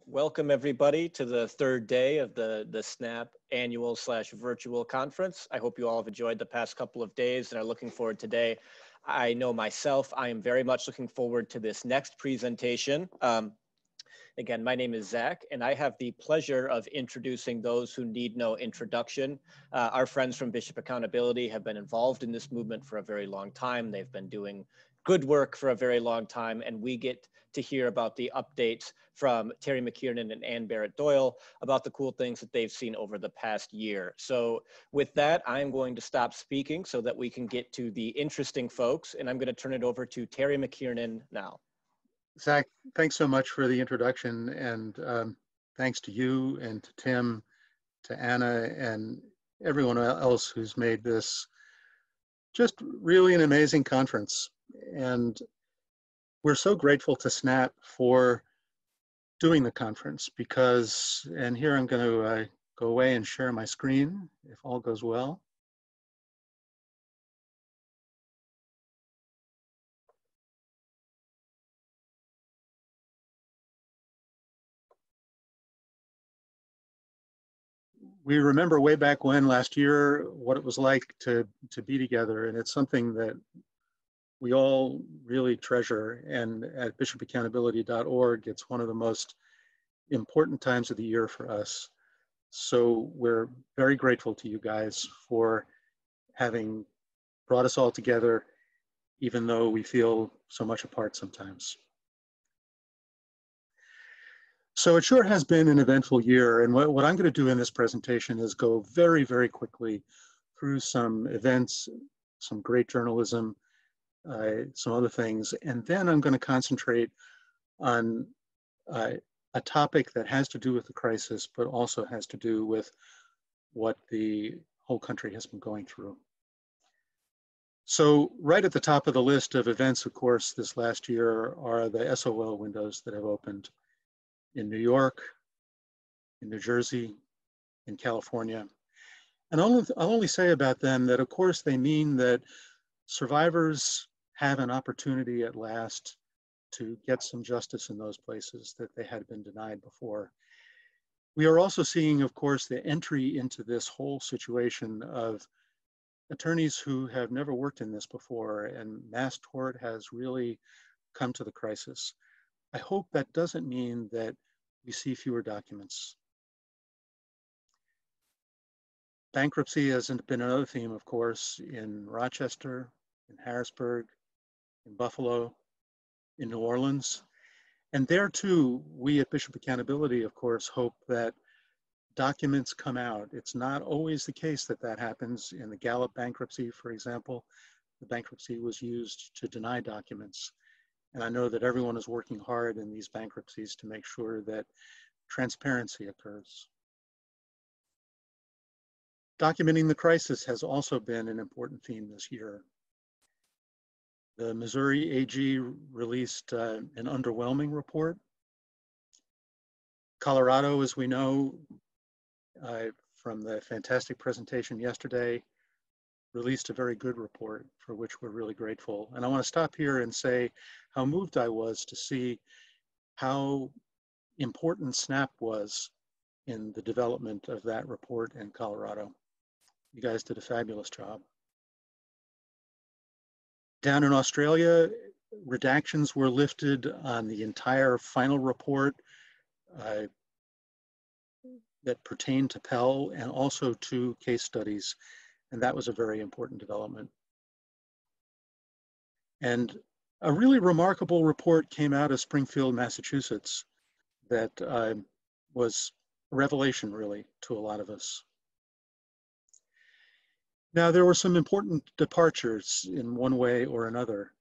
Welcome everybody to the third day of the SNAP annual/virtual conference. I hope you all have enjoyed the past couple of days and are looking forward today. I know myself, I am very much looking forward to this next presentation. Again, my name is Zach, and I have the pleasure of introducing those who need no introduction. Our friends from Bishop Accountability have been involved in this movement for a very long time. They've been doing good work for a very long time, and we get to hear about the updates from Terry McKiernan and Barrett Doyle about the cool things that they've seen over the past year. So with that, I'm going to stop speaking so that we can get to the interesting folks, and I'm going to turn it over to Terry McKiernan now. Zach, thanks so much for the introduction, and thanks to you and to Tim, to Anna, and everyone else who's made this just really an amazing conference. And we're so grateful to SNAP for doing the conference because, and here I'm going to go away and share my screen if all goes well. We remember way back when last year what it was like to be together, and it's something that we all really treasure. And at bishopaccountability.org, it's one of the most important times of the year for us. So we're very grateful to you guys for having brought us all together, even though we feel so much apart sometimes. So it sure has been an eventful year, and what I'm going to do in this presentation is go very, very quickly through some events, some great journalism, some other things, and then I'm going to concentrate on a topic that has to do with the crisis, but also has to do with what the whole country has been going through. So right at the top of the list of events, of course, this last year are the SOL windows that have opened in New York, in New Jersey, in California. And I'll only say about them that, of course, they mean that survivors have an opportunity at last to get some justice in those places that they had been denied before. We are also seeing, of course, the entry into this whole situation of attorneys who have never worked in this before, and mass tort has really come to the crisis. I hope that doesn't mean that we see fewer documents. Bankruptcy has been another theme, of course, in Rochester, in Harrisburg, in Buffalo, in New Orleans. And there too, we at Bishop Accountability, of course, hope that documents come out. It's not always the case that that happens. In the Gallup bankruptcy, for example, the bankruptcy was used to deny documents. And I know that everyone is working hard in these bankruptcies to make sure that transparency occurs. Documenting the crisis has also been an important theme this year. The Missouri AG released an underwhelming report. Colorado, as we know from the fantastic presentation yesterday, released a very good report for which we're really grateful. And I want to stop here and say how moved I was to see how important SNAP was in the development of that report in Colorado. You guys did a fabulous job. Down in Australia, redactions were lifted on the entire final report that pertained to Pell and also to case studies. And that was a very important development. And a really remarkable report came out of Springfield, Massachusetts that was a revelation, really, to a lot of us. Now, there were some important departures in one way or another.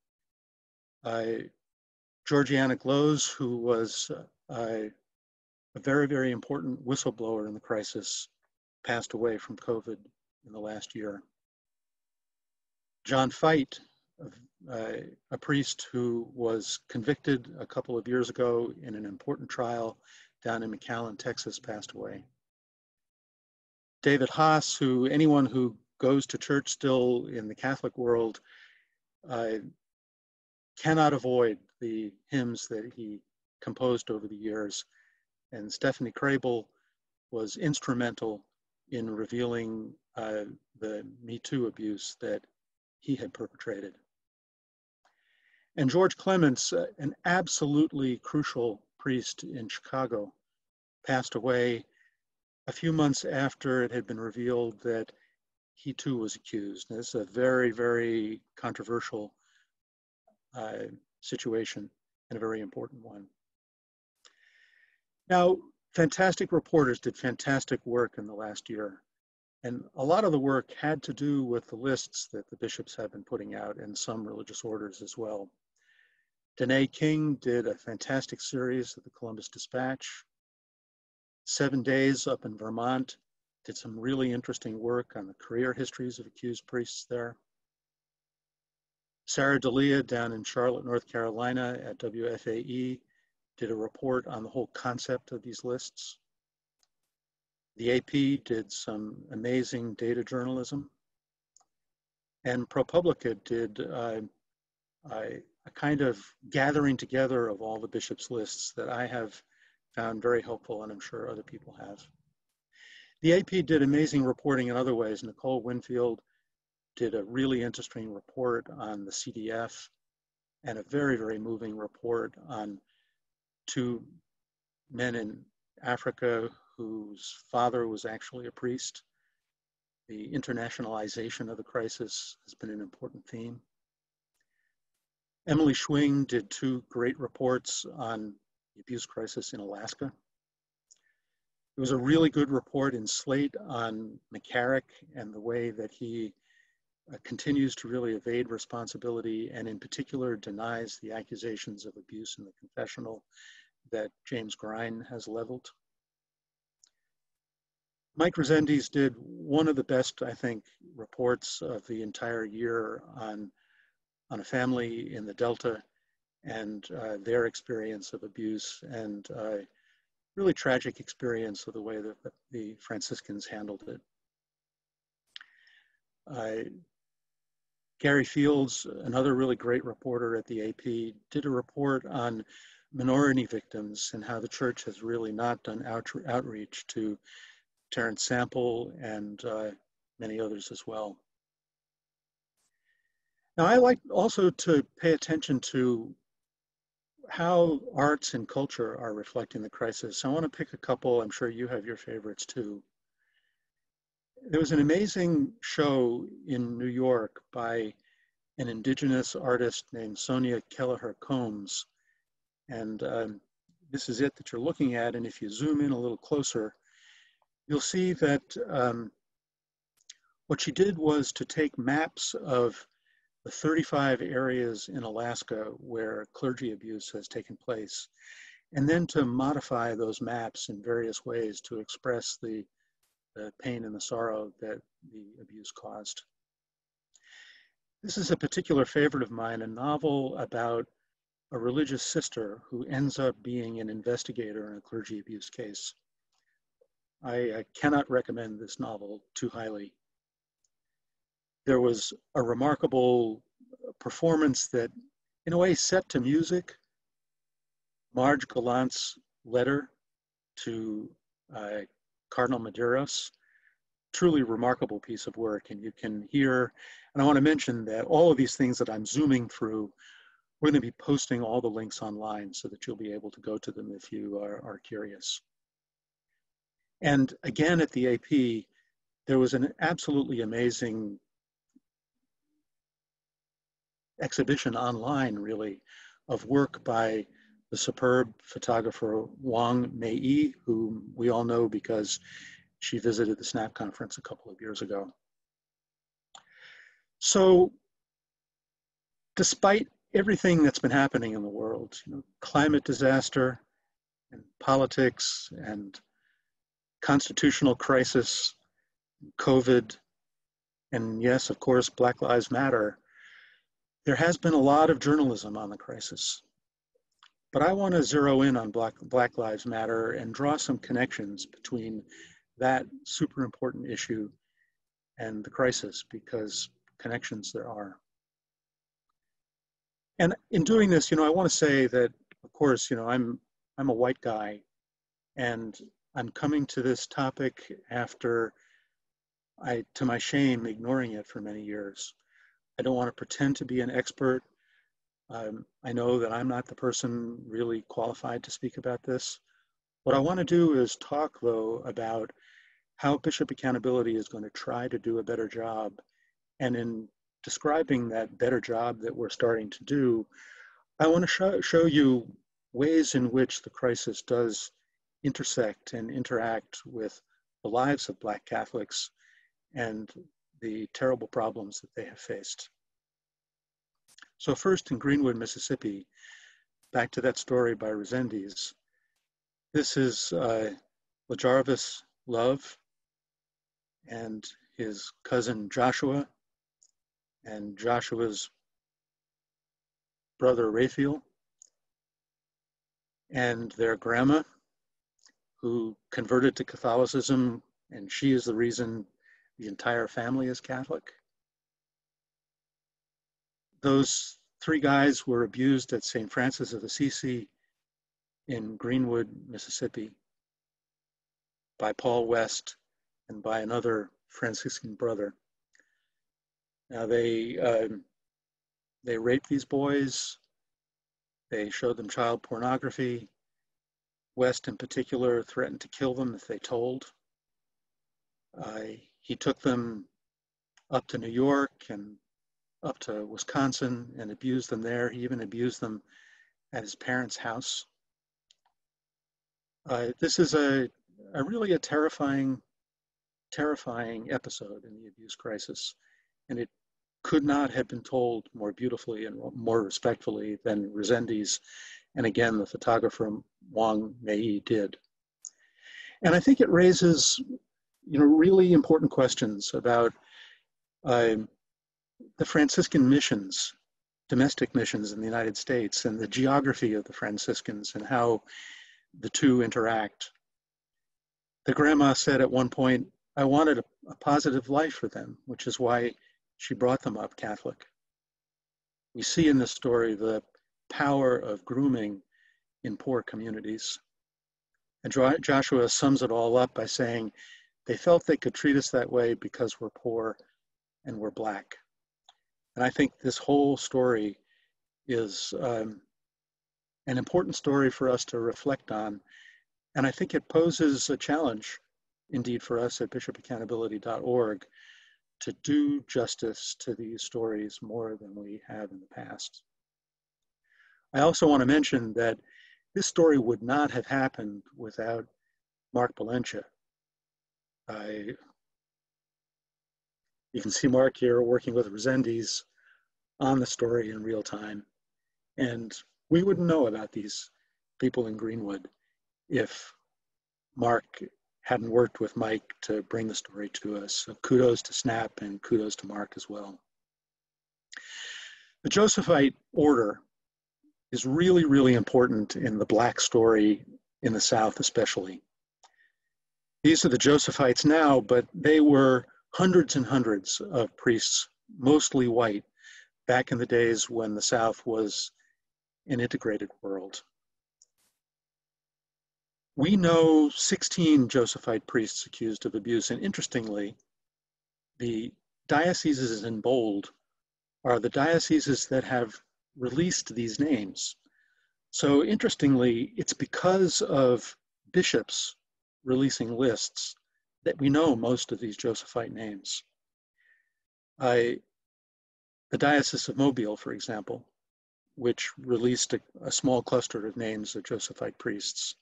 Georgiana Glowes, who was a very, very important whistleblower in the crisis, passed away from COVID in the last year. John Fite, a priest who was convicted a couple of years ago in an important trial down in McAllen, Texas, passed away. David Haas, who anyone who goes to church still in the Catholic world cannot avoid the hymns that he composed over the years. And Stephanie Crable was instrumental in revealing the Me Too abuse that he had perpetrated. And George Clements, an absolutely crucial priest in Chicago, passed away a few months after it had been revealed that he too was accused. And this is a very, very controversial situation and a very important one. Now, fantastic reporters did fantastic work in the last year. And a lot of the work had to do with the lists that the bishops have been putting out and some religious orders as well. Danae King did a fantastic series at the Columbus Dispatch. 7 Days up in Vermont did some really interesting work on the career histories of accused priests there. Sarah D'Elia down in Charlotte, North Carolina at WFAE did a report on the whole concept of these lists. The AP did some amazing data journalism. And ProPublica did a kind of gathering together of all the bishops' lists that I have found very helpful, and I'm sure other people have. The AP did amazing reporting in other ways. Nicole Winfield did a really interesting report on the CDF and a very, very moving report on 2 men in Africa whose father was actually a priest. The internationalization of the crisis has been an important theme. Emily Schwing did 2 great reports on the abuse crisis in Alaska. There was a really good report in Slate on McCarrick and the way that he continues to really evade responsibility and in particular denies the accusations of abuse in the confessional that James Grine has leveled. Mike Resendiz did one of the best, I think, reports of the entire year on a family in the Delta and their experience of abuse and really tragic experience of the way that the Franciscans handled it. Gary Fields, another really great reporter at the AP, did a report on minority victims and how the church has really not done outreach to Terrence Sample and many others as well. Now, I like also to pay attention to how arts and culture are reflecting the crisis. I want to pick a couple. I'm sure you have your favorites too. There was an amazing show in New York by an indigenous artist named Sonia Kelleher Combs. And this is it that you're looking at. And if you zoom in a little closer, you'll see that what she did was to take maps of the 35 areas in Alaska where clergy abuse has taken place, and then to modify those maps in various ways to express the pain and the sorrow that the abuse caused. This is a particular favorite of mine, a novel about a religious sister who ends up being an investigator in a clergy abuse case. I cannot recommend this novel too highly. There was a remarkable performance that, in a way, set to music, Marge Gallant's letter to Cardinal Medeiros. Truly remarkable piece of work, and you can hear, and I want to mention that all of these things that I'm zooming through, we're going to be posting all the links online so that you'll be able to go to them if you are curious. And again, at the AP, there was an absolutely amazing exhibition online, really, of work by the superb photographer Wang Mei, whom we all know because she visited the SNAP conference a couple of years ago. So, despite everything that's been happening in the world, climate disaster and politics and constitutional crisis, COVID, and yes, of course, Black Lives Matter, there has been a lot of journalism on the crisis. But I want to zero in on Black Lives Matter and draw some connections between that super important issue and the crisis, because connections there are. And in doing this, I want to say that, of course, I'm a white guy, And I'm coming to this topic after to my shame, ignoring it for many years. I don't want to pretend to be an expert. I know that I'm not the person really qualified to speak about this. What I want to do is talk, though, about how Bishop Accountability is going to try to do a better job. And in describing that better job that we're starting to do, I want to show you ways in which the crisis does intersect and interact with the lives of Black Catholics and the terrible problems that they have faced. So first, in Greenwood, Mississippi, back to that story by Resendiz. This is LaJarvis Love and his cousin Joshua, and Joshua's brother Raphael, and their grandma, who converted to Catholicism, and she is the reason the entire family is Catholic. Those three guys were abused at St. Francis of Assisi in Greenwood, Mississippi, by Paul West and by another Franciscan brother. Now they raped these boys. They showed them child pornography. West in particular threatened to kill them if they told. He took them up to New York and up to Wisconsin and abused them there. He even abused them at his parents' house. This is a really terrifying episode in the abuse crisis, and it could not have been told more beautifully and more respectfully than Resendiz, and again, the photographer Wang Mei did. And I think it raises, really important questions about the Franciscan missions, domestic missions in the United States, and the geography of the Franciscans and how the two interact. The grandma said at one point, I wanted a positive life for them, which is why she brought them up Catholic. We see in this story the power of grooming in poor communities. And Joshua sums it all up by saying, they felt they could treat us that way because we're poor and we're Black. And I think this whole story is an important story for us to reflect on. And I think it poses a challenge, indeed, for us at bishopaccountability.org to do justice to these stories more than we have in the past. I also want to mention that this story would not have happened without Mark Valencia. You can see Mark here working with Resendiz on the story in real time. And we wouldn't know about these people in Greenwood if Mark hadn't worked with Mike to bring the story to us. So kudos to Snap and kudos to Mark as well. The Josephite order is really, really important in the Black story in the South especially. These are the Josephites now, but they were hundreds and hundreds of priests, mostly white, back in the days when the South was an integrated world. We know 16 Josephite priests accused of abuse, and interestingly, the dioceses in bold are the dioceses that have released these names. So interestingly, it's because of bishops releasing lists that we know most of these Josephite names. The Diocese of Mobile, for example, which released a small cluster of names of Josephite priests.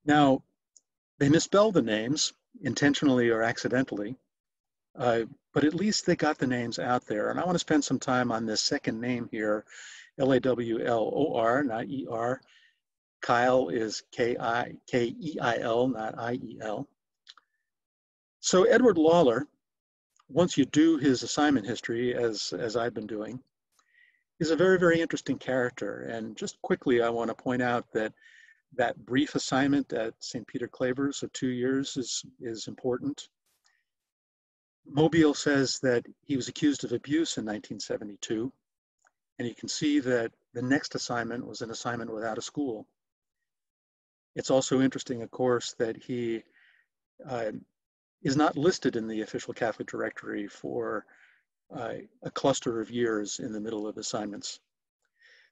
Now, they misspelled the names intentionally or accidentally, but at least they got the names out there. And I want to spend some time on this second name here, Lawlor, not E-R. Kyle is K-E-I-L, not I-E-L. So Edward Lawlor, once you do his assignment history, as I've been doing, is a very, very interesting character. And just quickly, I want to point out that that brief assignment at St. Peter Clavers of 2 years is important. Mobile says that he was accused of abuse in 1972. And you can see that the next assignment was an assignment without a school. It's also interesting, of course, that he uh, is not listed in the official Catholic directory for a cluster of years in the middle of assignments.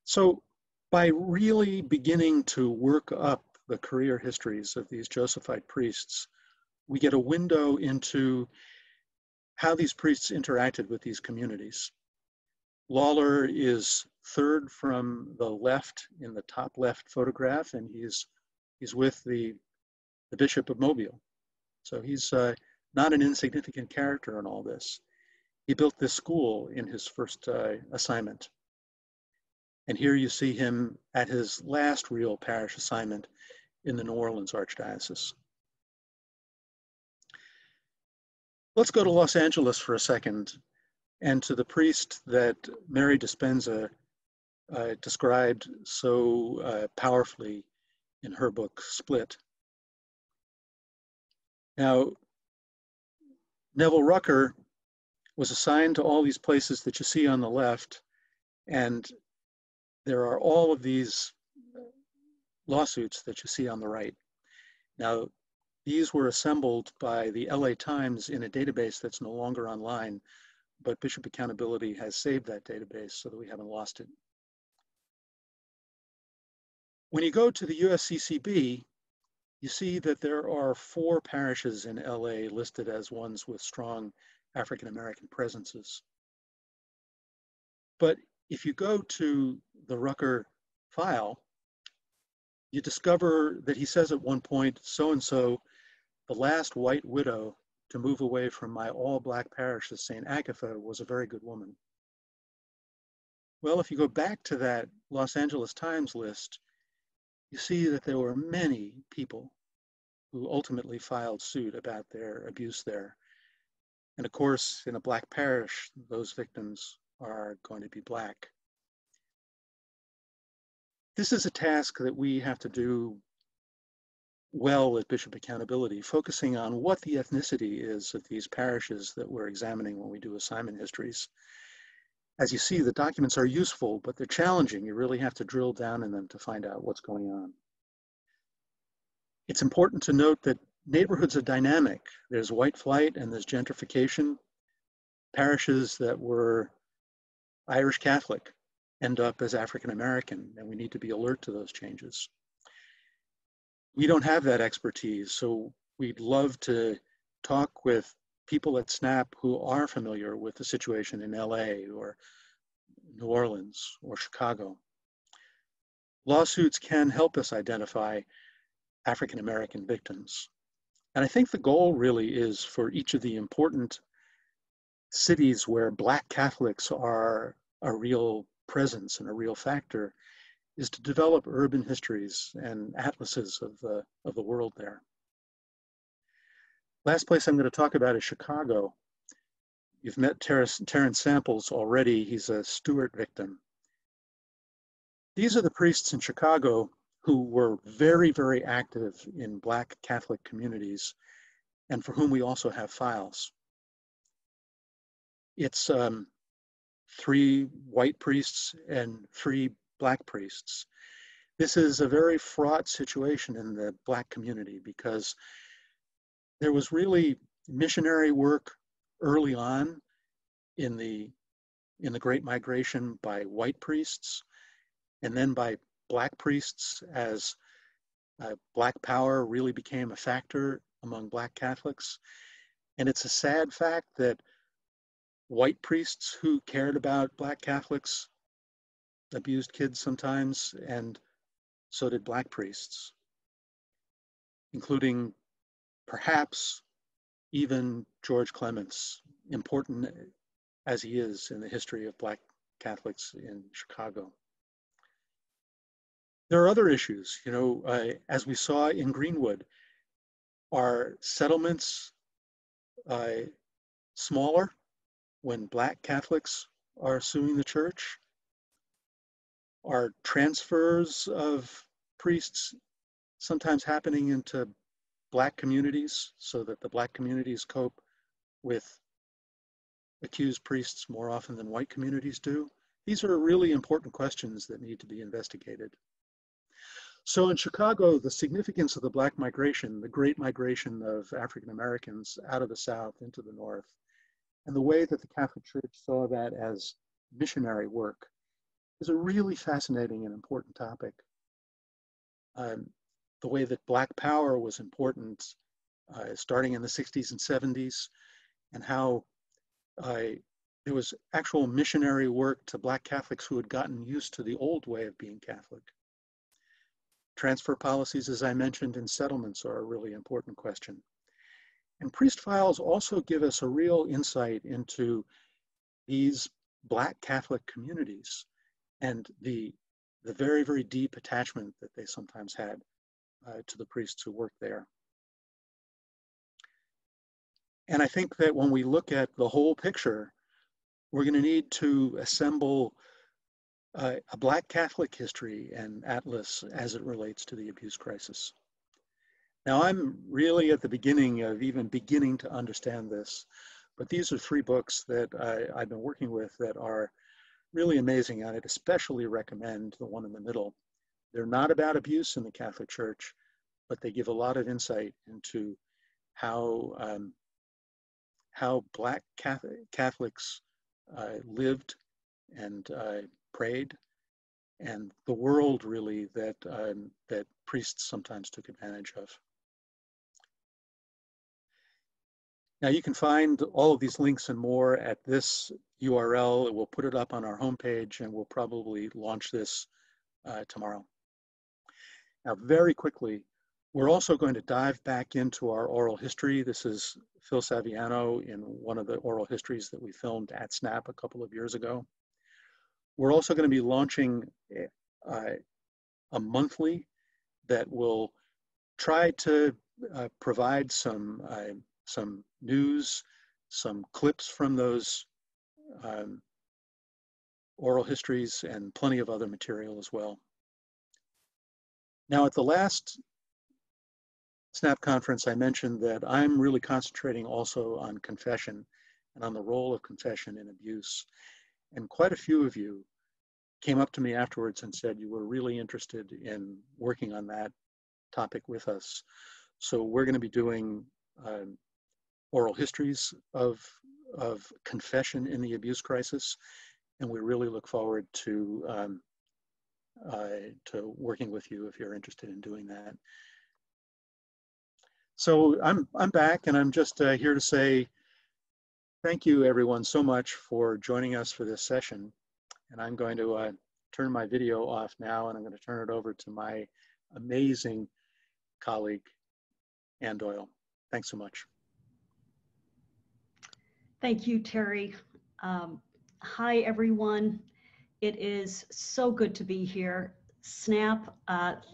So by really beginning to work up the career histories of these Josephite priests, we get a window into how these priests interacted with these communities. Lawler is third from the left in the top left photograph, and he's with the Bishop of Mobile. So he's not an insignificant character in all this. He built this school in his first assignment. And here you see him at his last real parish assignment in the New Orleans Archdiocese. Let's go to Los Angeles for a second, and to the priest that Mary Dispenza described so powerfully in her book, Split. Now, Neville Rucker was assigned to all these places that you see on the left, and there are all of these lawsuits that you see on the right. Now, these were assembled by the LA Times in a database that's no longer online, but Bishop Accountability has saved that database so that we haven't lost it. When you go to the USCCB, you see that there are 4 parishes in LA listed as ones with strong African-American presences. But if you go to the Rucker file, you discover that he says at one point, so-and-so, the last white widow to move away from my all-Black parish of St. Agatha was a very good woman. Well, if you go back to that Los Angeles Times list, you see that there were many people who ultimately filed suit about their abuse there. And of course, in a Black parish, those victims are going to be Black. This is a task that we have to do well at Bishop Accountability, focusing on what the ethnicity is of these parishes that we're examining when we do assignment histories. As you see, the documents are useful, but they're challenging. You really have to drill down in them to find out what's going on. It's important to note that neighborhoods are dynamic. There's white flight and there's gentrification. Parishes that were Irish Catholic end up as African American, and we need to be alert to those changes. We don't have that expertise, so we'd love to talk with people at SNAP who are familiar with the situation in LA or New Orleans or Chicago. Lawsuits can help us identify African American victims. And I think the goal really is for each of the important cities where Black Catholics are a real presence and a real factor is to develop urban histories and atlases of the world there. Last place I'm going to talk about is Chicago. You've met Terrence Samples already. He's a Stewart victim. These are the priests in Chicago who were very, very active in Black Catholic communities and for whom we also have files. It's 3 white priests and 3 Black priests. This is a very fraught situation in the Black community because there was really missionary work early on in the Great Migration by white priests, and then by Black priests as Black power really became a factor among Black Catholics. And it's a sad fact that white priests who cared about Black Catholics abused kids sometimes, and so did Black priests, including perhaps even George Clements, important as he is in the history of Black Catholics in Chicago. There are other issues, as we saw in Greenwood. Are settlements smaller when Black Catholics are suing the church? Are transfers of priests sometimes happening into Black communities so that the Black communities cope with accused priests more often than white communities do? These are really important questions that need to be investigated. So in Chicago, the significance of the Black migration, the great migration of African Americans out of the South into the North, and the way that the Catholic Church saw that as missionary work is a really fascinating and important topic. The way that Black power was important starting in the 60s and 70s, and how there was actual missionary work to Black Catholics who had gotten used to the old way of being Catholic. Transfer policies, as I mentioned, and settlements are a really important question. And priest files also give us a real insight into these Black Catholic communities and the very, very deep attachment that they sometimes had to the priests who worked there. And I think that when we look at the whole picture, we're going to need to assemble a Black Catholic history and atlas as it relates to the abuse crisis. Now, I'm really at the beginning of even beginning to understand this, but these are 3 books that I've been working with that are really amazing. I'd especially recommend the one in the middle. They're not about abuse in the Catholic Church, but they give a lot of insight into how Black Catholics lived and prayed, and the world really that that priests sometimes took advantage of. Now you can find all of these links and more at this URL. We'll put it up on our homepage, and we'll probably launch this tomorrow. Now, very quickly, we're also going to dive back into our oral history. This is Phil Saviano in one of the oral histories that we filmed at SNAP a couple of years ago. We're also going to be launching a monthly that will try to provide some news, some clips from those oral histories, and plenty of other material as well. Now, at the last SNAP conference, I mentioned that I'm really concentrating also on confession and on the role of confession in abuse. And quite a few of you came up to me afterwards and said you were really interested in working on that topic with us. So we're going to be doing oral histories of confession in the abuse crisis, and we really look forward to working with you if you're interested in doing that. So I'm back, and I'm just here to say thank you everyone so much for joining us for this session. And I'm going to turn my video off now, and I'm going to turn it over to my amazing colleague, Ann Doyle. Thanks so much. Thank you, Terry. Hi, everyone. It is so good to be here. SNAP,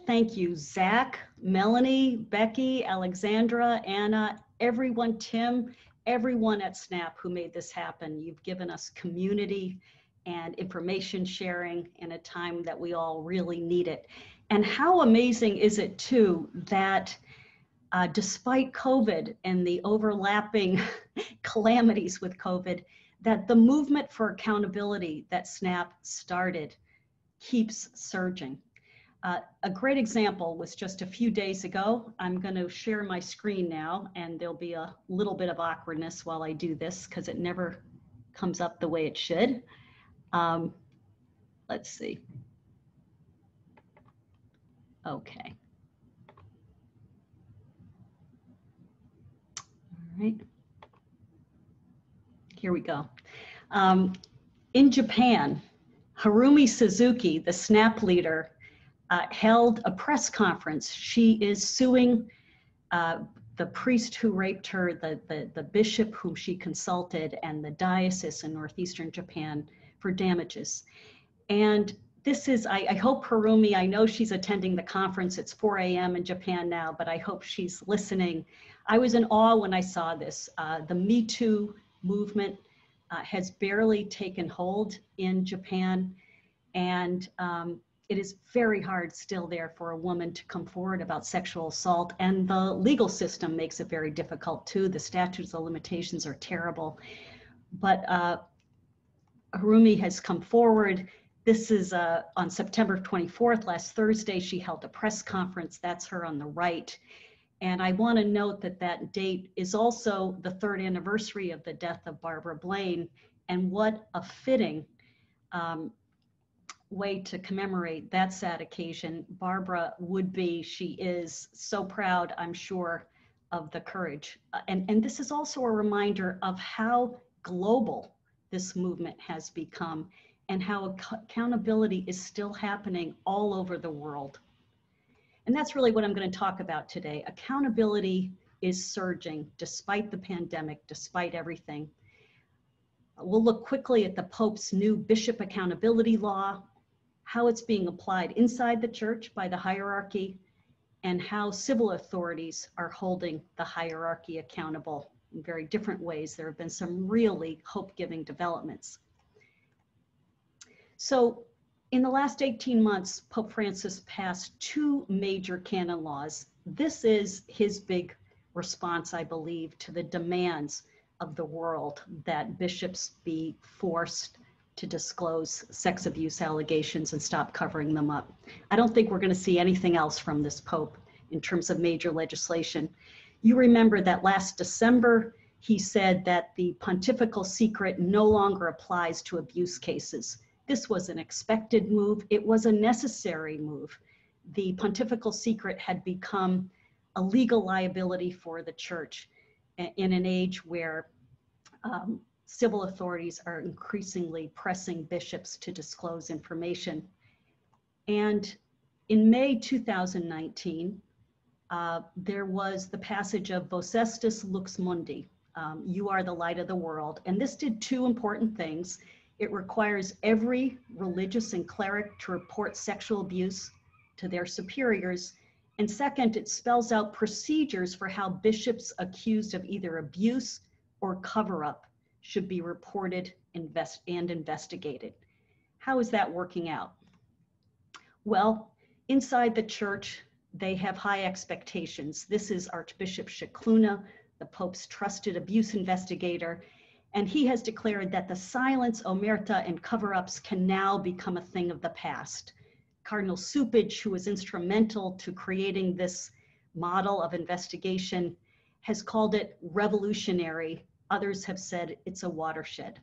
thank you, Zach, Melanie, Becky, Alexandra, Anna, everyone, Tim, everyone at SNAP who made this happen. You've given us community and information sharing in a time that we all really need it. And how amazing is it too that despite COVID and the overlapping calamities with COVID, that the movement for accountability that SNAP started keeps surging. A great example was just a few days ago. I'm going to share my screen now, and there'll be a little bit of awkwardness while I do this because it never comes up the way it should. Let's see. Okay. All right. Here we go. In Japan, Harumi Suzuki, the SNAP leader, held a press conference. She is suing the priest who raped her, the bishop whom she consulted, and the diocese in northeastern Japan for damages. And this is, I hope Harumi, I know she's attending the conference. It's 4 a.m. in Japan now, but I hope she's listening. I was in awe when I saw this. The Me Too movement has barely taken hold in Japan, and it is very hard still there for a woman to come forward about sexual assault, and the legal system makes it very difficult too. The statutes of limitations are terrible, but Harumi has come forward. This is on September 24th, last Thursday, she held a press conference. That's her on the right. And I want to note that that date is also the 3rd anniversary of the death of Barbara Blaine. And what a fitting way to commemorate that sad occasion. Barbara would be, she is so proud, I'm sure, of the courage. And this is also a reminder of how global this movement has become and how accountability is still happening all over the world. And that's really what I'm going to talk about today. Accountability is surging despite the pandemic, despite everything. We'll look quickly at the Pope's new bishop accountability law, how it's being applied inside the church by the hierarchy, and how civil authorities are holding the hierarchy accountable in very different ways. There have been some really hope-giving developments. So in the last 18 months, Pope Francis passed 2 major canon laws. This is his big response, I believe, to the demands of the world that bishops be forced to disclose sex abuse allegations and stop covering them up. I don't think we're going to see anything else from this Pope in terms of major legislation. You remember that last December, he said that the pontifical secret no longer applies to abuse cases. This was an expected move. It was a necessary move. The pontifical secret had become a legal liability for the church in an age where civil authorities are increasingly pressing bishops to disclose information. And in May 2019, there was the passage of Vos Estis Lux Mundi, you are the light of the world. And this did 2 important things. It requires every religious and cleric to report sexual abuse to their superiors. And second, it spells out procedures for how bishops accused of either abuse or cover-up should be reported and investigated. How is that working out? Well, inside the church, they have high expectations. This is Archbishop Scicluna, the Pope's trusted abuse investigator, and he has declared that the silence, omerta, and cover-ups can now become a thing of the past. Cardinal Cupich, who was instrumental to creating this model of investigation, has called it revolutionary. Others have said it's a watershed.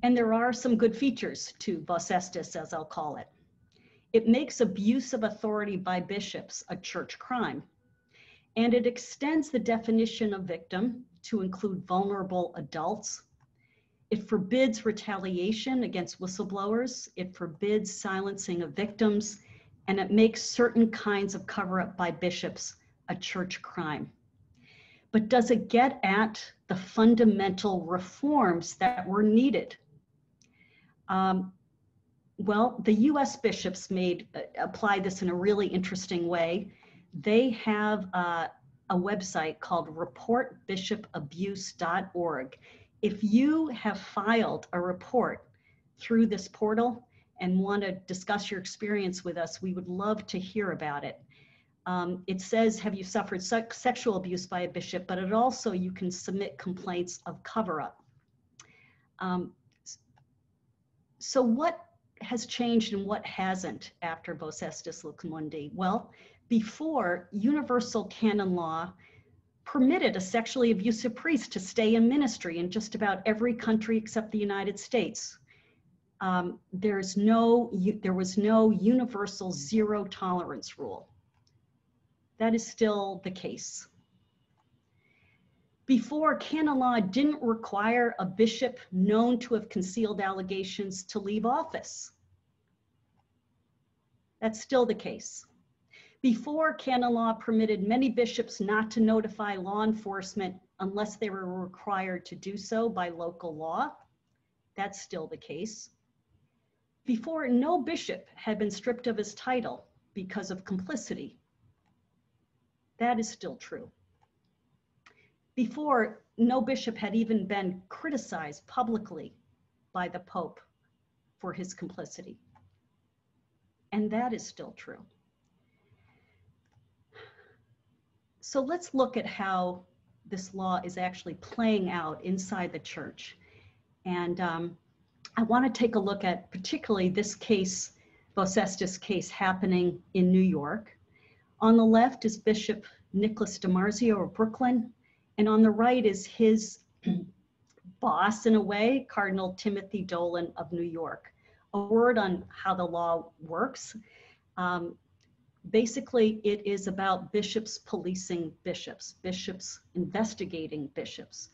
And there are some good features to Vos Estis, as I'll call it. It makes abuse of authority by bishops a church crime. And it extends the definition of victim to include vulnerable adults. It forbids retaliation against whistleblowers. It forbids silencing of victims. And it makes certain kinds of cover-up by bishops a church crime. But does it get at the fundamental reforms that were needed? Well, the US bishops apply this in a really interesting way. They have a website called reportbishopabuse.org. If you have filed a report through this portal and want to discuss your experience with us, we would love to hear about it. It says, have you suffered sexual abuse by a bishop, but it also, you can submit complaints of cover-up. So what has changed and what hasn't after Vos Estis Lux Mundi? Well, before, universal canon law permitted a sexually abusive priest to stay in ministry in just about every country except the United States. There was no universal zero tolerance rule. That is still the case. Before, canon law didn't require a bishop known to have concealed allegations to leave office. That's still the case. Before, canon law permitted many bishops not to notify law enforcement unless they were required to do so by local law. That's still the case. Before, no bishop had been stripped of his title because of complicity. That is still true. Before, no bishop had even been criticized publicly by the Pope for his complicity. And that is still true. So let's look at how this law is actually playing out inside the church. And I want to take a look at particularly this case, Vos Estis case happening in New York. On the left is Bishop Nicholas DiMarzio of Brooklyn, and on the right is his boss, in a way, Cardinal Timothy Doyle of New York. A word on how the law works. Basically, it is about bishops policing bishops, bishops investigating bishops.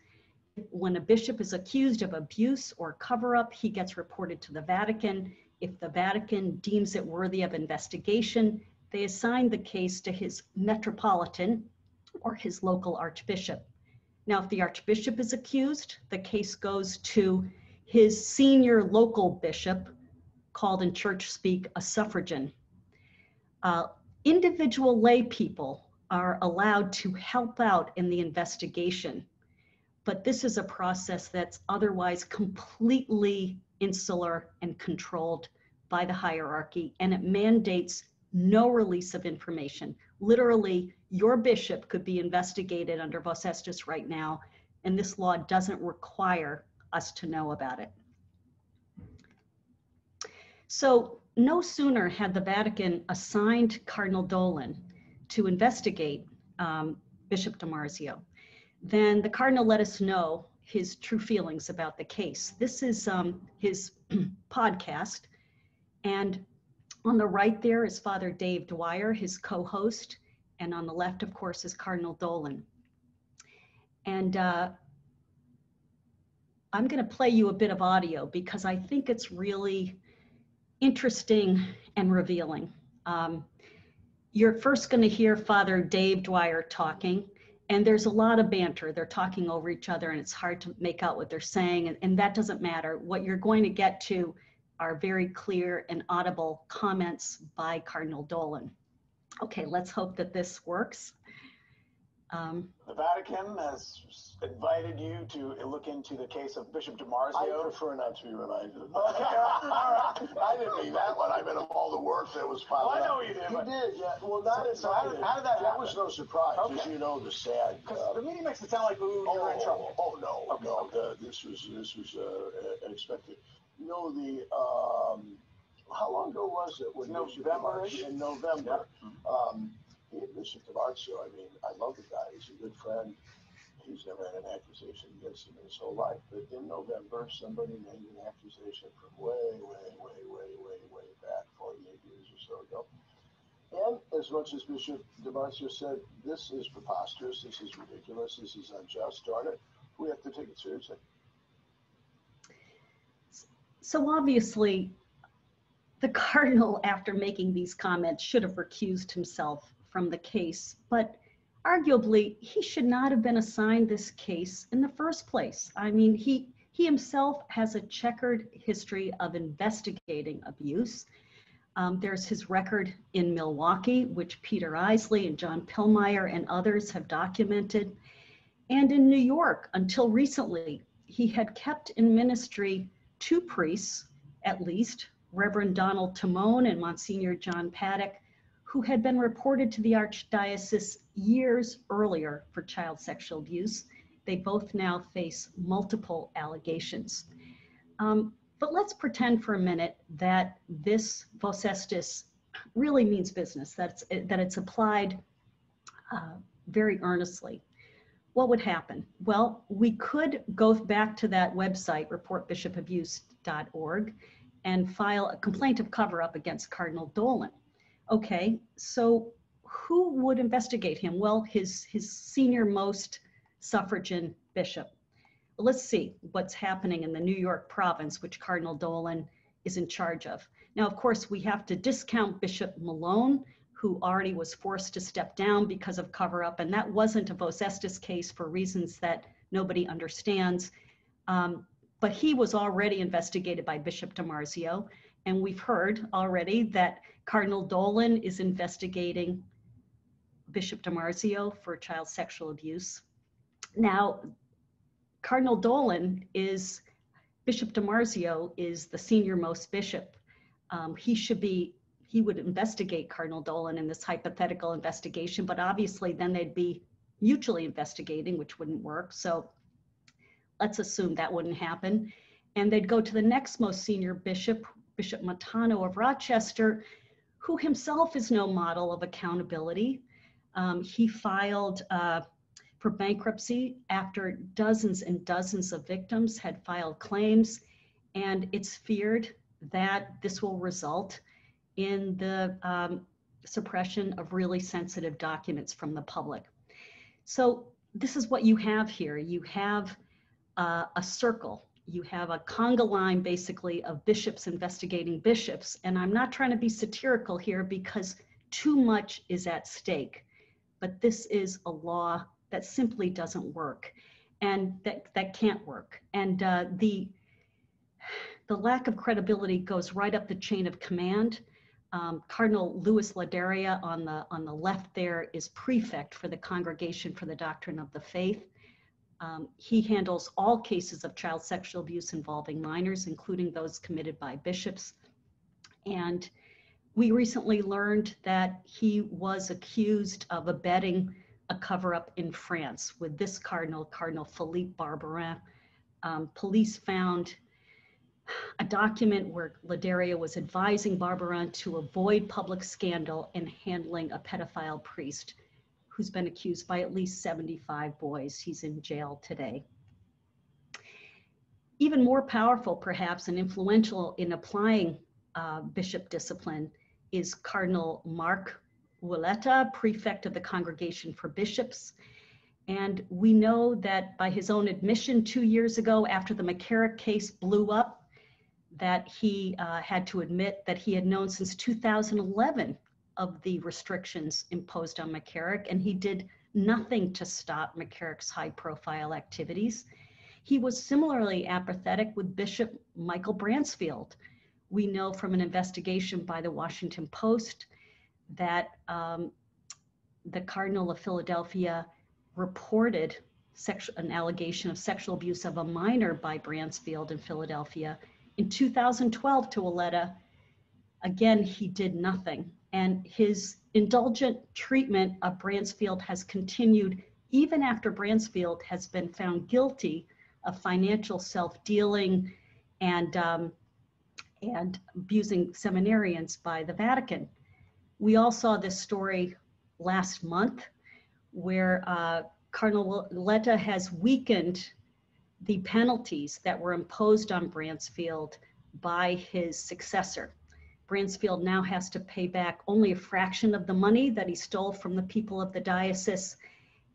When a bishop is accused of abuse or cover-up, he gets reported to the Vatican. If the Vatican deems it worthy of investigation, they assign the case to his metropolitan or his local archbishop. Now, if the archbishop is accused, the case goes to his senior local bishop, called in church speak a suffragan. Individual lay people are allowed to help out in the investigation, but this is a process that's otherwise completely insular and controlled by the hierarchy, and it mandates no release of information. Literally, your bishop could be investigated under Vos Estis right now, and this law doesn't require us to know about it. So no sooner had the Vatican assigned Cardinal Doyle to investigate Bishop DiMarzio than the Cardinal let us know his true feelings about the case. This is his podcast, and on the right there is Father Dave Dwyer, his co-host, and on the left, of course, is Cardinal Doyle. And I'm going to play you a bit of audio because I think it's really interesting and revealing. You're first going to hear Father Dave Dwyer talking, and there's a lot of banter. They're talking over each other, and it's hard to make out what they're saying, and that doesn't matter. What you're going to get to are very clear and audible comments by Cardinal Doyle. Okay, let's hope that this works. The Vatican has invited you to look into the case of Bishop DiMarzio. I prefer not to be reminded of that. Okay, all right. I didn't mean that one. I meant of all the work that was piled up. Well, I know you did. You but did, yeah. Well, not so how did that happen? That was no surprise. Okay. As you know, the sad. Because the meeting makes it sound like, ooh, you're in trouble. Oh no, Okay, no. okay. This was unexpected. You know, how long ago was it when November? In November. Yeah. Bishop DiMarzio, I mean, I love the guy. He's a good friend. He's never had an accusation against him in his whole life. But in November, somebody made an accusation from way back, 48 years or so ago. And as much as Bishop DiMarzio said, this is preposterous, this is ridiculous, this is unjust, darn it, we have to take it seriously. So obviously, the Cardinal, after making these comments, should have recused himself from the case, but arguably he should not have been assigned this case in the first place. I mean, he himself has a checkered history of investigating abuse. There's his record in Milwaukee, which Peter Isley and John Pillmeyer and others have documented. And in New York, until recently, he had kept in ministry two priests, at least, Reverend Donald Timone and Monsignor John Paddock, who had been reported to the Archdiocese years earlier for child sexual abuse. They both now face multiple allegations. But let's pretend for a minute that this Vos Estis really means business, that it's applied very earnestly. What would happen? Well, we could go back to that website, reportbishopabuse.org, and file a complaint of cover-up against Cardinal Doyle. Okay, so who would investigate him? Well, his senior most suffragan bishop. Well, let's see what's happening in the New York province, which Cardinal Doyle is in charge of. Now, of course, we have to discount Bishop Malone, who already was forced to step down because of cover-up, and that wasn't a Vos Estis case for reasons that nobody understands. But he was already investigated by Bishop DiMarzio, and we've heard already that Cardinal Doyle is investigating Bishop DiMarzio for child sexual abuse. Now, Cardinal Doyle Bishop DiMarzio is the senior most bishop. He would investigate Cardinal Doyle in this hypothetical investigation, but obviously then they'd be mutually investigating, which wouldn't work. So let's assume that wouldn't happen. And they'd go to the next most senior bishop, Bishop Matano of Rochester, who himself is no model of accountability. He filed for bankruptcy after dozens and dozens of victims had filed claims, and it's feared that this will result in the suppression of really sensitive documents from the public. So this is what you have here. You have a circle. You have a conga line, basically, of bishops investigating bishops. And I'm not trying to be satirical here because too much is at stake. But this is a law that simply doesn't work, and that can't work. And the lack of credibility goes right up the chain of command. Cardinal Louis Ladaria on the left there is prefect for the Congregation for the Doctrine of the Faith. He handles all cases of child sexual abuse involving minors, including those committed by bishops. And we recently learned that he was accused of abetting a cover-up in France with this cardinal, Cardinal Philippe Barbarin. Police found a document where Ladaria was advising Barbarin to avoid public scandal in handling a pedophile priest who's been accused by at least 75 boys. He's in jail today. Even more powerful, perhaps, and influential in applying bishop discipline is Cardinal Marc Ouelletta, prefect of the Congregation for Bishops. And we know that by his own admission 2 years ago, after the McKiernan case blew up, that he had to admit that he had known since 2011 of the restrictions imposed on McKiernan, and he did nothing to stop McKierran's high-profile activities. He was similarly apathetic with Bishop Michael Bransfield. We know from an investigation by the Washington Post that the Cardinal of Philadelphia reported an allegation of sexual abuse of a minor by Bransfield in Philadelphia in 2012 to Ouelletta. Again, he did nothing. And his indulgent treatment of Bransfield has continued even after Bransfield has been found guilty of financial self-dealing and abusing seminarians by the Vatican. We all saw this story last month where Cardinal Ouelletta has weakened the penalties that were imposed on Bransfield by his successor. Bransfield now has to pay back only a fraction of the money that he stole from the people of the diocese,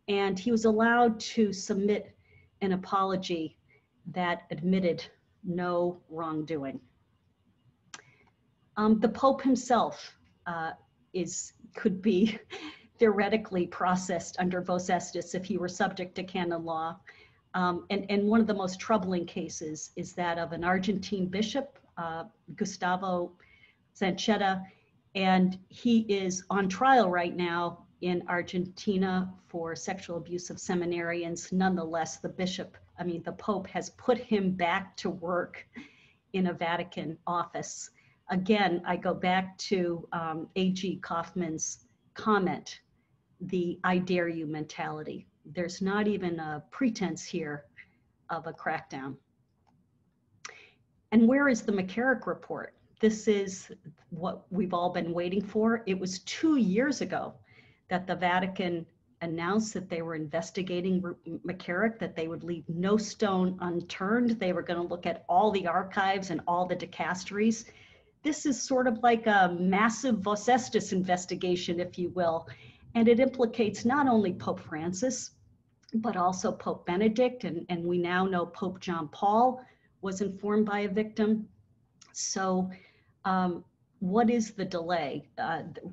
and he was allowed to submit an apology that admitted no wrongdoing. The Pope himself could be theoretically processed under vos estis if he were subject to canon law. And one of the most troubling cases is that of an Argentine bishop, Gustavo Zanchetta, and he is on trial right now in Argentina for sexual abuse of seminarians. Nonetheless, the Pope has put him back to work in a Vatican office. Again, I go back to A.G. Kaufman's comment, the I dare you mentality. There's not even a pretense here of a crackdown. And where is the McKiernan report? This is what we've all been waiting for. It was 2 years ago that the Vatican announced that they were investigating McKiernan, that they would leave no stone unturned. They were going to look at all the archives and all the dicasteries. This is sort of like a massive vos estis investigation, if you will. And it implicates not only Pope Francis, but also Pope Benedict. And we now know Pope John Paul was informed by a victim. So what is the delay?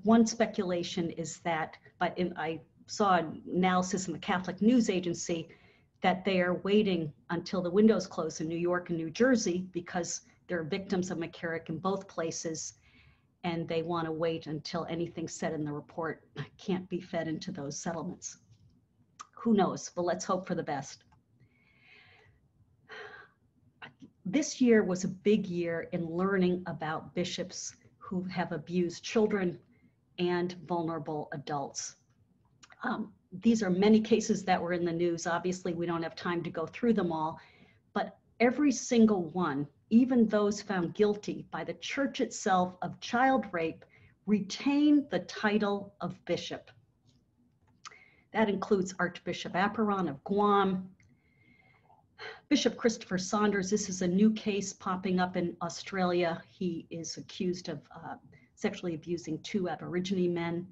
One speculation is that, I saw an analysis in the Catholic News Agency that they are waiting until the windows close in New York and New Jersey because there are victims of McKiernan in both places, and they want to wait until anything said in the report can't be fed into those settlements. Who knows? But let's hope for the best. This year was a big year in learning about bishops who have abused children and vulnerable adults. These are many cases that were in the news. Obviously, we don't have time to go through them all, but every single one, even those found guilty by the church itself of child rape, retain the title of bishop. That includes Archbishop Aperon of Guam, Bishop Christopher Saunders. This is a new case popping up in Australia. He is accused of sexually abusing 2 Aborigine men.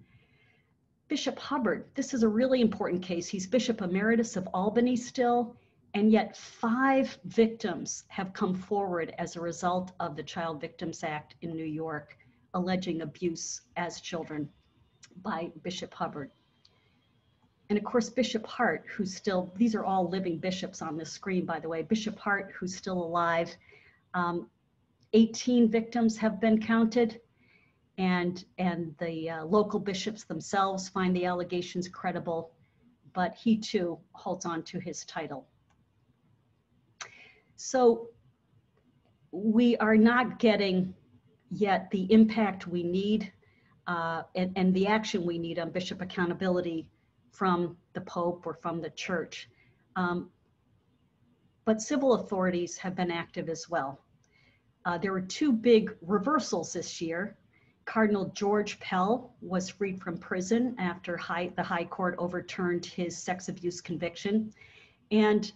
Bishop Hubbard, this is a really important case. He's Bishop Emeritus of Albany still, and yet 5 victims have come forward as a result of the Child Victims Act in New York, alleging abuse as children by Bishop Hubbard. And of course, Bishop Hart, who's still, these are all living bishops on this screen, by the way. Bishop Hart, who's still alive. 18 victims have been counted, and the local bishops themselves find the allegations credible, but he too holds on to his title. So we are not getting yet the impact we need and the action we need on bishop accountability from the Pope or from the church. But civil authorities have been active as well. There were 2 big reversals this year. Cardinal George Pell was freed from prison after the High Court overturned his sex abuse conviction. And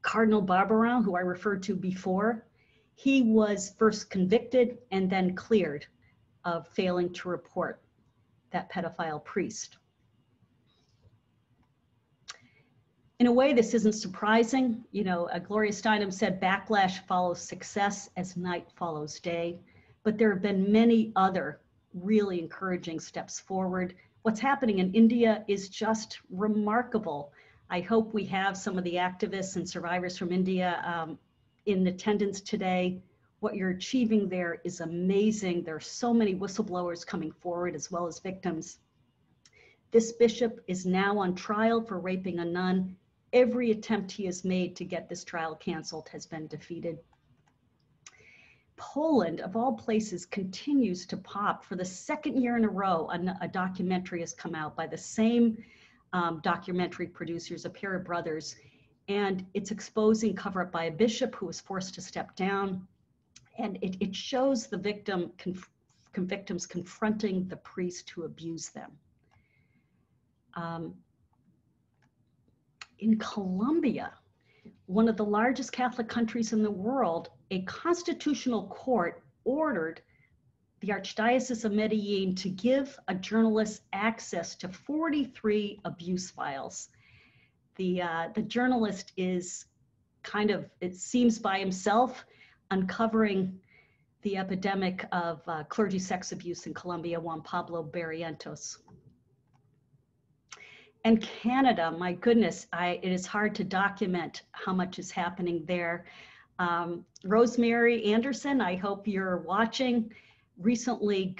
Cardinal Barbarin, who I referred to before, he was first convicted and then cleared of failing to report that pedophile priest. In a way, this isn't surprising. You know, Gloria Steinem said, backlash follows success as night follows day. But there have been many other really encouraging steps forward. What's happening in India is just remarkable. I hope we have some of the activists and survivors from India in attendance today. What you're achieving there is amazing. There are so many whistleblowers coming forward as well as victims. This bishop is now on trial for raping a nun. Every attempt he has made to get this trial canceled has been defeated. Poland, of all places, continues to pop. For the 2nd year in a row, a documentary has come out by the same documentary producers, a pair of brothers, and it's exposing cover-up by a bishop who was forced to step down. And it shows the victims confronting the priest who abused them. In Colombia, one of the largest Catholic countries in the world, a constitutional court ordered the Archdiocese of Medellin to give a journalist access to 43 abuse files. The journalist is kind of, it seems by himself, uncovering the epidemic of clergy sex abuse in Colombia, Juan Pablo Barrientos. And Canada, my goodness, it is hard to document how much is happening there. Rosemary Anderson, I hope you're watching, recently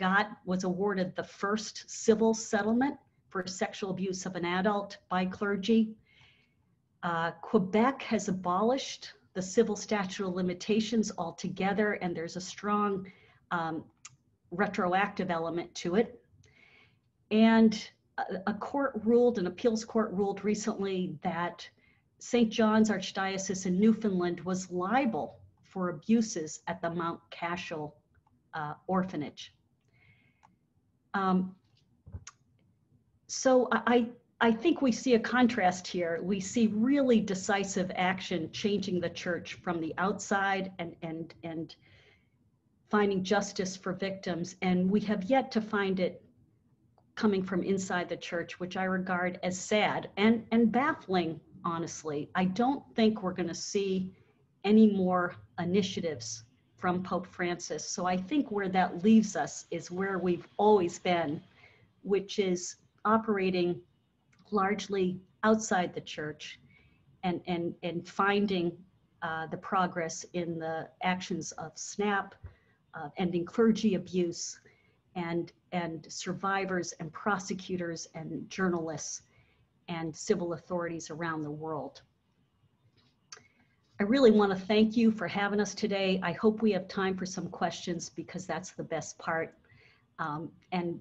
was awarded the first civil settlement for sexual abuse of an adult by clergy. Quebec has abolished the civil statute of limitations altogether, and there's a strong retroactive element to it. And an appeals court ruled recently that St. John's Archdiocese in Newfoundland was liable for abuses at the Mount Cashel orphanage. So I think we see a contrast here. We see really decisive action changing the church from the outside and finding justice for victims. And we have yet to find it coming from inside the church, which I regard as sad and baffling, honestly. I don't think we're going to see any more initiatives from Pope Francis. So I think where that leaves us is where we've always been, which is operating largely outside the church and finding the progress in the actions of SNAP, ending clergy abuse, and survivors and prosecutors and journalists and civil authorities around the world. I really want to thank you for having us today. I hope we have time for some questions because that's the best part. And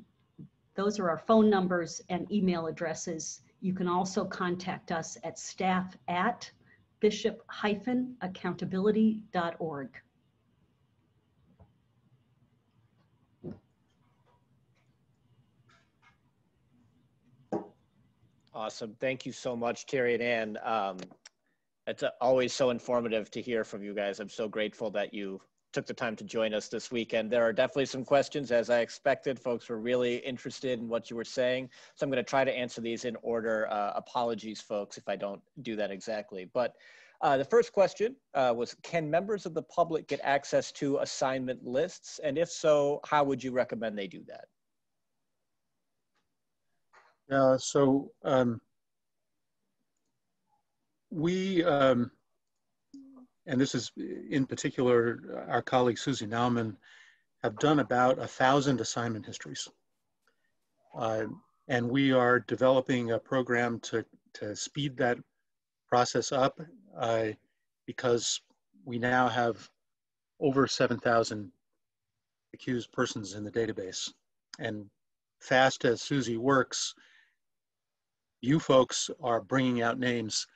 those are our phone numbers and email addresses. You can also contact us at staff@ bishop-accountability.org. Awesome. Thank you so much, Terry and Ann. It's always so informative to hear from you guys. I'm so grateful that you took the time to join us this weekend. There are definitely some questions, as I expected. Folks were really interested in what you were saying. So I'm going to try to answer these in order. Apologies, folks, if I don't do that exactly. But the first question was, can members of the public get access to assignment lists? And if so, how would you recommend they do that? We, and this is in particular, our colleague Susie Nauman, have done about 1,000 assignment histories. And we are developing a program to speed that process up because we now have over 7,000 accused persons in the database. And fast as Susie works, you folks are bringing out names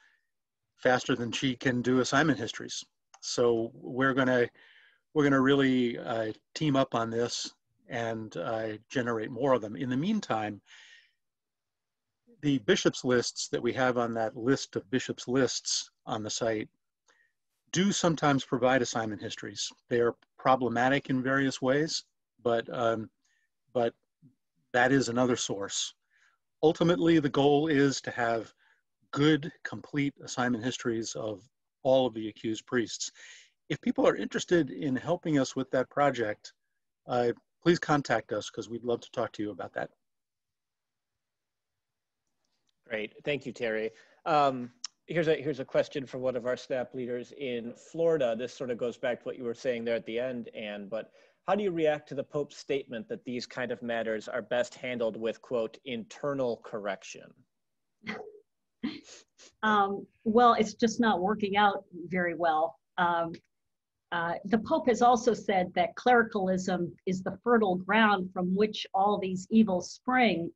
faster than she can do assignment histories. So we're gonna really team up on this and generate more of them. In the meantime, the bishops lists that we have on that list of bishops lists on the site do sometimes provide assignment histories. They are problematic in various ways, but that is another source. Ultimately, the goal is to have good, complete assignment histories of all of the accused priests. If people are interested in helping us with that project, please contact us because we'd love to talk to you about that. Great, thank you, Terry. Here's a question from one of our SNAP leaders in Florida. This sort of goes back to what you were saying there at the end, Anne, but how do you react to the Pope's statement that these kind of matters are best handled with, quote, internal correction? Well, it's just not working out very well. The Pope has also said that clericalism is the fertile ground from which all these evils spring.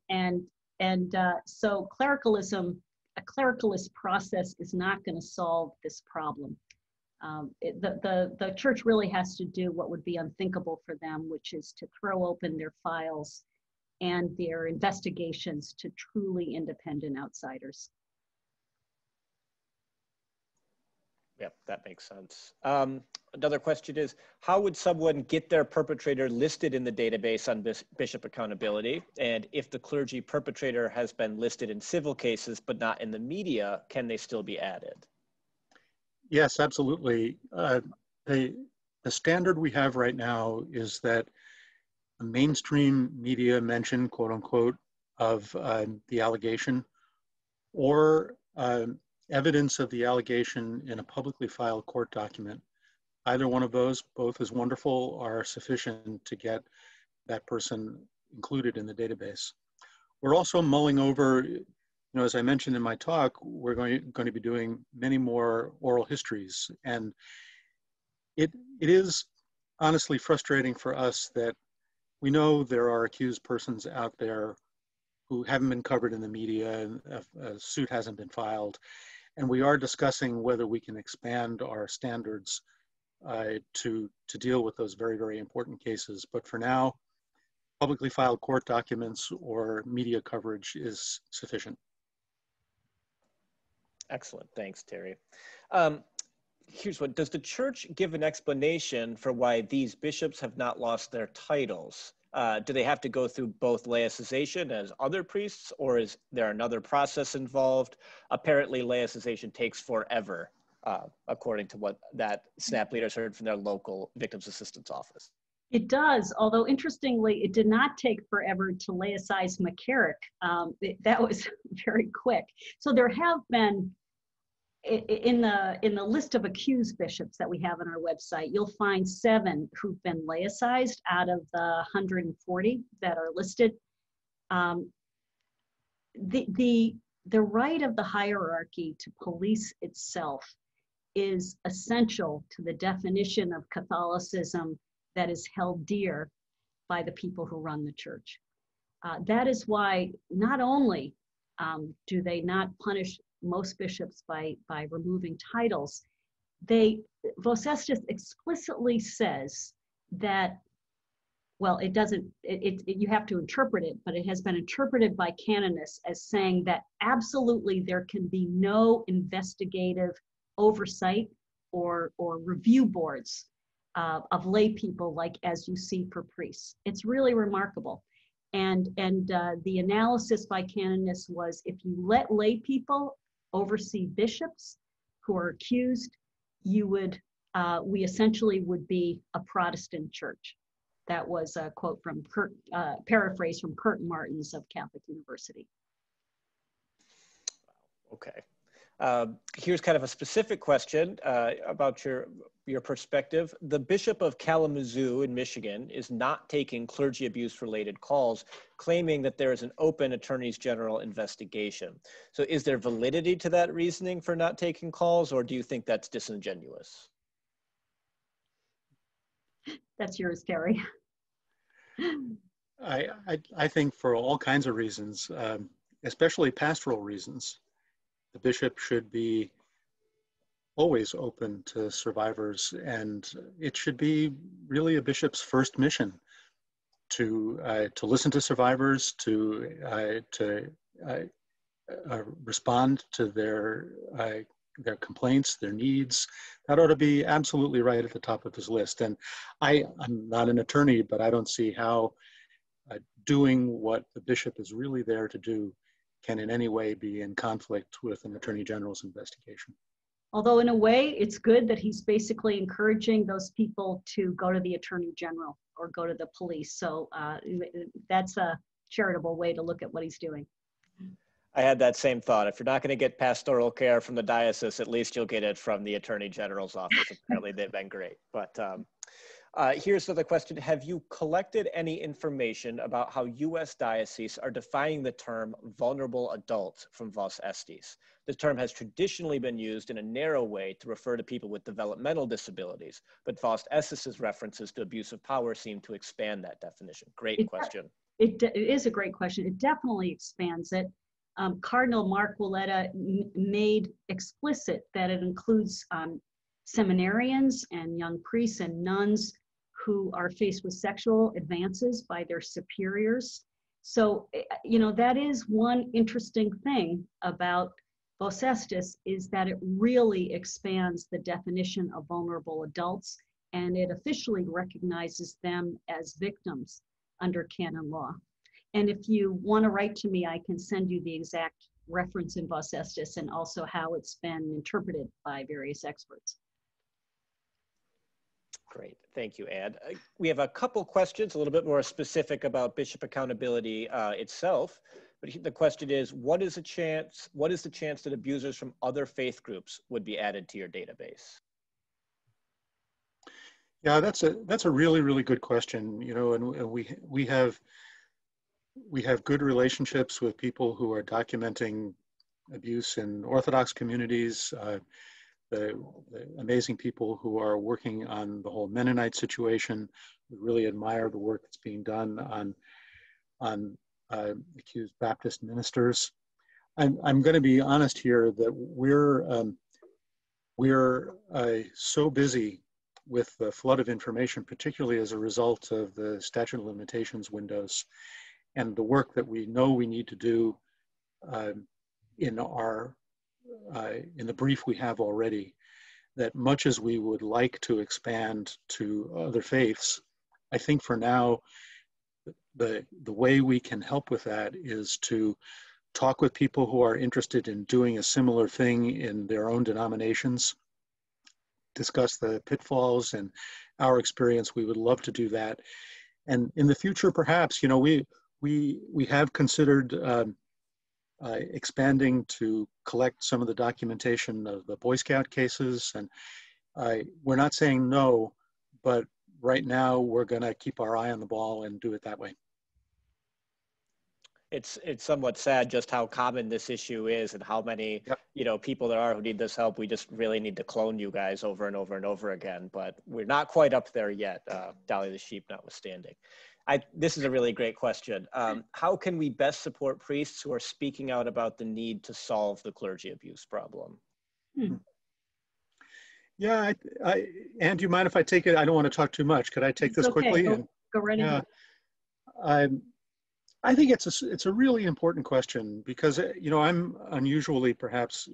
So clericalism, a clericalist process is not going to solve this problem. The church really has to do what would be unthinkable for them, which is to throw open their files and their investigations to truly independent outsiders. Yep, that makes sense. Another question is, how would someone get their perpetrator listed in the database on bishop accountability? And if the clergy perpetrator has been listed in civil cases but not in the media, can they still be added? Yes, absolutely. The standard we have right now is that a mainstream media mention, quote unquote, of the allegation or evidence of the allegation in a publicly filed court document. Either one of those, both is wonderful, are sufficient to get that person included in the database. We're also mulling over, as I mentioned in my talk, we're going to be doing many more oral histories. And it is honestly frustrating for us that we know there are accused persons out there who haven't been covered in the media and a suit hasn't been filed. And we are discussing whether we can expand our standards to deal with those very, very important cases. But for now, publicly filed court documents or media coverage is sufficient. Excellent, thanks, Terry. Here's one, does the church give an explanation for why these bishops have not lost their titles? Do they have to go through both laicization as other priests, or is there another process involved? Apparently, laicization takes forever, according to what that SNAP leaders heard from their local victims assistance office. It does, although interestingly, it did not take forever to laicize McKiernan. That was very quick. So there have been, in the list of accused bishops that we have on our website, you'll find 7 who've been laicized out of the 140 that are listed. The right of the hierarchy to police itself is essential to the definition of Catholicism that is held dear by the people who run the church. That is why not only do they not punish most bishops by removing titles. Vos Estis explicitly says that, well, it doesn't, you have to interpret it, but it has been interpreted by canonists as saying that absolutely there can be no investigative oversight or review boards of lay people, like as you see for priests. It's really remarkable. And the analysis by canonists was, if you let lay people oversee bishops who are accused, you would, we essentially would be a Protestant church. That was a quote from paraphrase from Kurt Martins of Catholic University. Okay. Here's kind of a specific question about your perspective. The Bishop of Kalamazoo in Michigan is not taking clergy abuse related calls, claiming that there is an open Attorneys General investigation. So is there validity to that reasoning for not taking calls, or do you think that's disingenuous? That's yours, Terry. I think for all kinds of reasons, especially pastoral reasons, the bishop should be always open to survivors, and it should be really a bishop's first mission to listen to survivors, to respond to their complaints, their needs. That ought to be absolutely right at the top of his list. And I'm not an attorney, but I don't see how doing what the bishop is really there to do can in any way be in conflict with an attorney general's investigation. Although in a way, it's good that he's basically encouraging those people to go to the attorney general or go to the police. So that's a charitable way to look at what he's doing. I had that same thought. If you're not going to get pastoral care from the diocese, at least you'll get it from the Attorney General's office. Apparently they've been great. But here's another question. Have you collected any information about how U.S. dioceses are defining the term vulnerable adult from Vos Estis? The term has traditionally been used in a narrow way to refer to people with developmental disabilities, but Vos Estis' references to abuse of power seem to expand that definition. Great question. It is a great question. It definitely expands it. Cardinal Mark Willetta made explicit that it includes seminarians and young priests and nuns who are faced with sexual advances by their superiors. So, you know, that is one interesting thing about Vos Estis, is that it really expands the definition of vulnerable adults, and it officially recognizes them as victims under canon law. And if you want to write to me, I can send you the exact reference in Vos Estis and also how it's been interpreted by various experts. Great, thank you, Ann. We have a couple questions, a little bit more specific about bishop accountability itself. But the question is, what is the chance that abusers from other faith groups would be added to your database? Yeah, that's a really, really good question. You know, and we have good relationships with people who are documenting abuse in Orthodox communities, the amazing people who are working on the whole Mennonite situation. We really admire the work that's being done on accused Baptist ministers. I'm going to be honest here that we're so busy with the flood of information, particularly as a result of the statute of limitations windows and the work that we know we need to do in the brief we have already, that much as we would like to expand to other faiths, I think for now, the way we can help with that is to talk with people who are interested in doing a similar thing in their own denominations, discuss the pitfalls and our experience. We would love to do that. And in the future, perhaps, you know, we have considered expanding to collect some of the documentation of the Boy Scout cases. And we're not saying no, but right now we're going to keep our eye on the ball and do it that way. It's somewhat sad just how common this issue is and how many you know, people there are who need this help. We just really need to clone you guys over and over and over again, but we're not quite up there yet, Dolly the sheep notwithstanding. This is a really great question. How can we best support priests who are speaking out about the need to solve the clergy abuse problem? Yeah, Ann, do you mind if I take it? I don't want to talk too much. Could I take this quickly? Go right ahead. I think it's a really important question because, you know, I'm unusually perhaps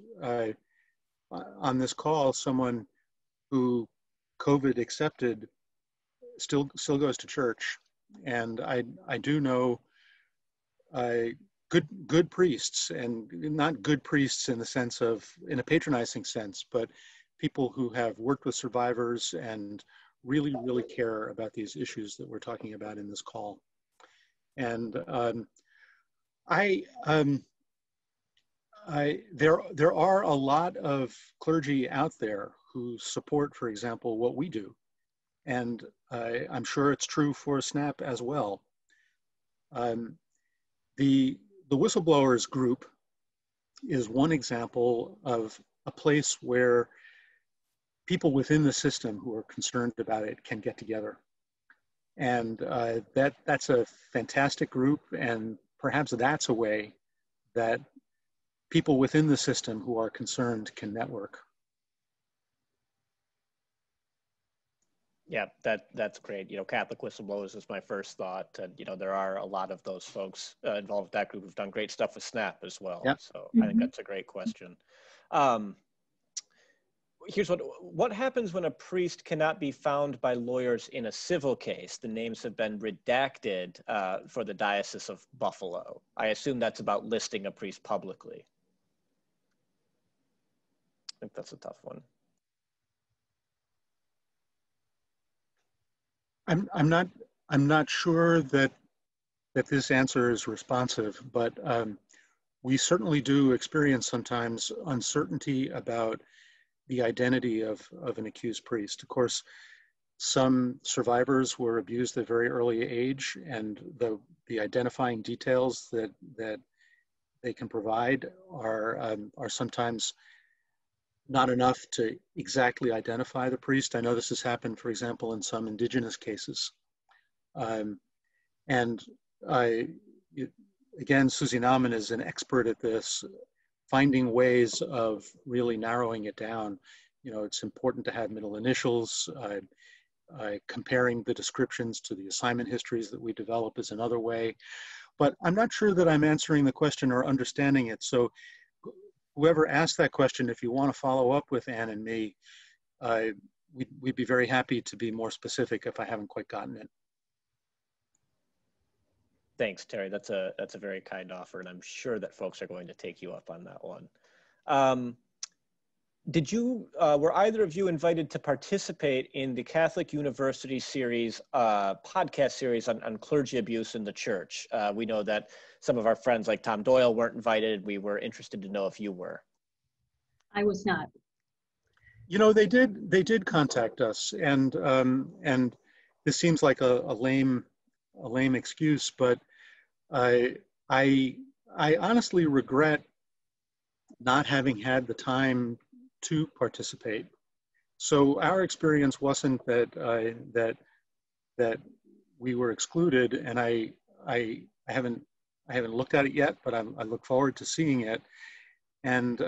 on this call someone who COVID accepted still goes to church, and I do know good priests, and not good priests in the sense of in a patronizing sense, but people who have worked with survivors and really care about these issues that we're talking about in this call. And there are a lot of clergy out there who support, for example, what we do. And I'm sure it's true for SNAP as well. The whistleblowers group is one example of a place where people within the system who are concerned about it can get together. And that's a fantastic group, and perhaps that's a way that people within the system who are concerned can network. Yeah, that's great. You know, Catholic whistleblowers is my first thought. And, you know, there are a lot of those folks involved with that group who've done great stuff with SNAP as well. Yep. So I think that's a great question. Here's what happens when a priest cannot be found by lawyers in a civil case? The names have been redacted for the Diocese of Buffalo. I assume that's about listing a priest publicly. I think that's a tough one. I'm not sure that this answer is responsive, but we certainly do experience sometimes uncertainty about the identity of an accused priest. Of course, some survivors were abused at a very early age, and the identifying details that they can provide are sometimes not enough to exactly identify the priest. I know this has happened, for example, in some indigenous cases. Again, Susie Nauman is an expert at this, finding ways of really narrowing it down. You know, it's important to have middle initials. Comparing the descriptions to the assignment histories that we develop is another way. But I'm not sure that I'm answering the question or understanding it. So whoever asked that question, if you want to follow up with Ann and me, we'd be very happy to be more specific if I haven't quite gotten it. Thanks, Terry. That's a very kind offer, and I'm sure that folks are going to take you up on that one. Were either of you invited to participate in the Catholic University series, podcast series on clergy abuse in the church? We know that some of our friends like Tom Doyle weren't invited. We were interested to know if you were. I was not. You know, they did contact us, and this seems like a lame excuse, but I honestly regret not having had the time to participate. So our experience wasn't that we were excluded, and I haven't looked at it yet, but I look forward to seeing it. And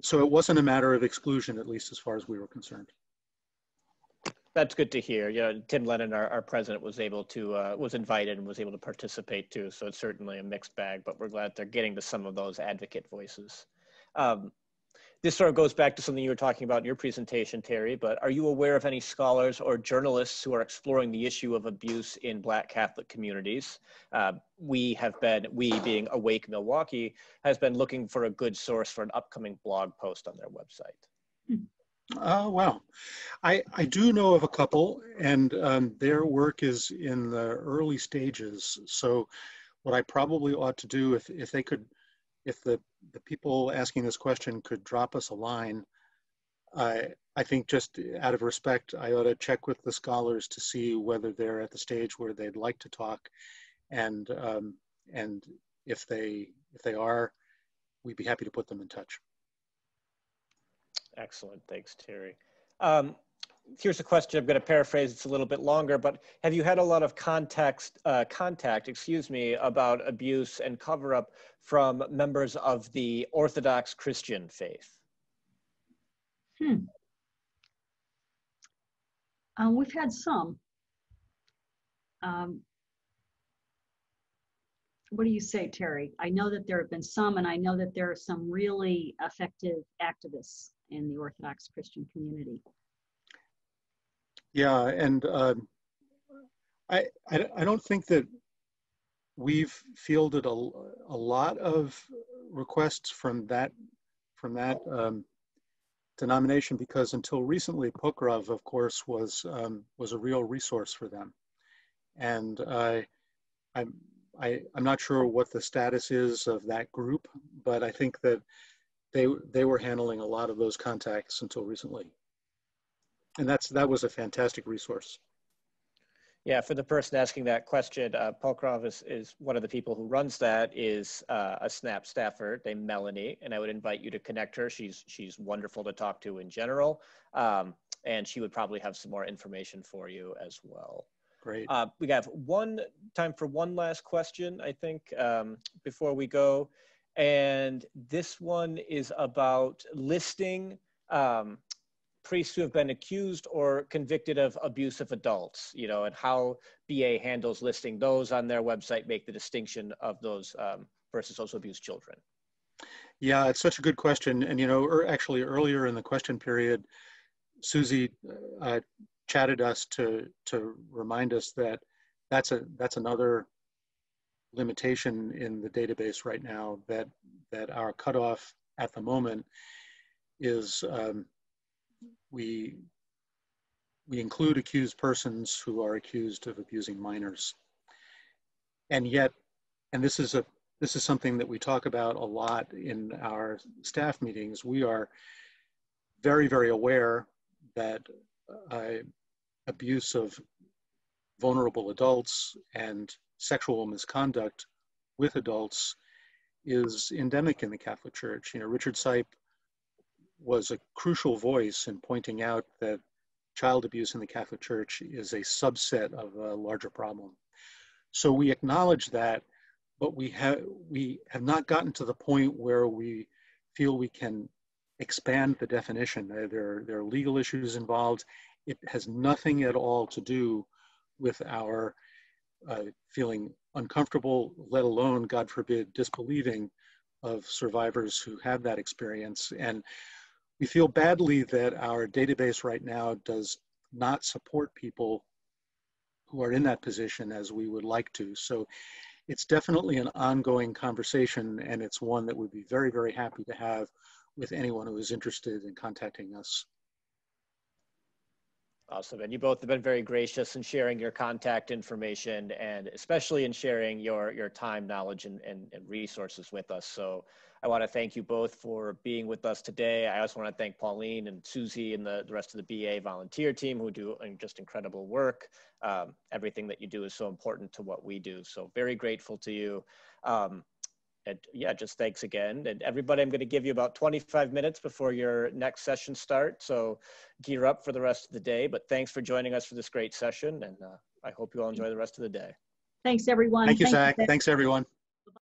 so it wasn't a matter of exclusion, at least as far as we were concerned. That's good to hear. You know, Tim Lennon, our president, was invited and was able to participate too. So it's certainly a mixed bag, but we're glad they're getting to some of those advocate voices. This sort of goes back to something you were talking about in your presentation, Terry, but are you aware of any scholars or journalists who are exploring the issue of abuse in Black Catholic communities? We being Awake Milwaukee, has been looking for a good source for an upcoming blog post on their website. Oh, wow. I do know of a couple, and their work is in the early stages. So what I probably ought to do, if the people asking this question could drop us a line, I think just out of respect, I ought to check with the scholars to see whether they're at the stage where they'd like to talk. And if they are, we'd be happy to put them in touch. Excellent, thanks, Terry. here's a question. I'm going to paraphrase. It's a little bit longer, but have you had a lot of contact, about abuse and cover-up from members of the Orthodox Christian faith? We've had some. What do you say, Terry? I know that there have been some, and I know that there are some really effective activists in the Orthodox Christian community. Yeah, and I don't think that we've fielded a lot of requests from that denomination, because until recently, Pokrov, of course, was a real resource for them, and I'm not sure what the status is of that group, but I think that they were handling a lot of those contacts until recently. And that was a fantastic resource. Yeah, for the person asking that question, Pokrov is one of the people who runs that, is a SNAP staffer named Melanie, and I would invite you to connect her. She's wonderful to talk to in general, and she would probably have some more information for you as well. Great. We have time for one last question, I think, before we go. And this one is about listing priests who have been accused or convicted of abuse of adults, and how BA handles listing those on their website, make the distinction of those versus those who abuse children. Yeah, it's such a good question. And, actually earlier in the question period, Susie chatted us to remind us that that's another limitation in the database right now, that our cutoff at the moment is we include accused persons who are accused of abusing minors. And yet, and this is something that we talk about a lot in our staff meetings, we are very, very aware that abuse of vulnerable adults and sexual misconduct with adults is endemic in the Catholic Church. Richard Sipe was a crucial voice in pointing out that child abuse in the Catholic Church is a subset of a larger problem. So we acknowledge that, but we have not gotten to the point where we feel we can expand the definition. There are legal issues involved. It has nothing at all to do with our feeling uncomfortable, let alone, God forbid, disbelieving of survivors who have that experience. And we feel badly that our database right now does not support people who are in that position as we would like to. So it's definitely an ongoing conversation, and it's one that we'd be very, very happy to have with anyone who is interested in contacting us. Awesome. And you both have been very gracious in sharing your contact information, and especially in sharing your time, knowledge, and resources with us. So I want to thank you both for being with us today. I also want to thank Pauline and Susie and the rest of the BA volunteer team who do just incredible work. Everything that you do is so important to what we do. So very grateful to you. And yeah, just thanks again. And everybody, I'm going to give you about 25 minutes before your next session starts. So gear up for the rest of the day. But thanks for joining us for this great session. And I hope you all enjoy the rest of the day. Thanks, everyone. Thank you, Zach. Thanks, everyone.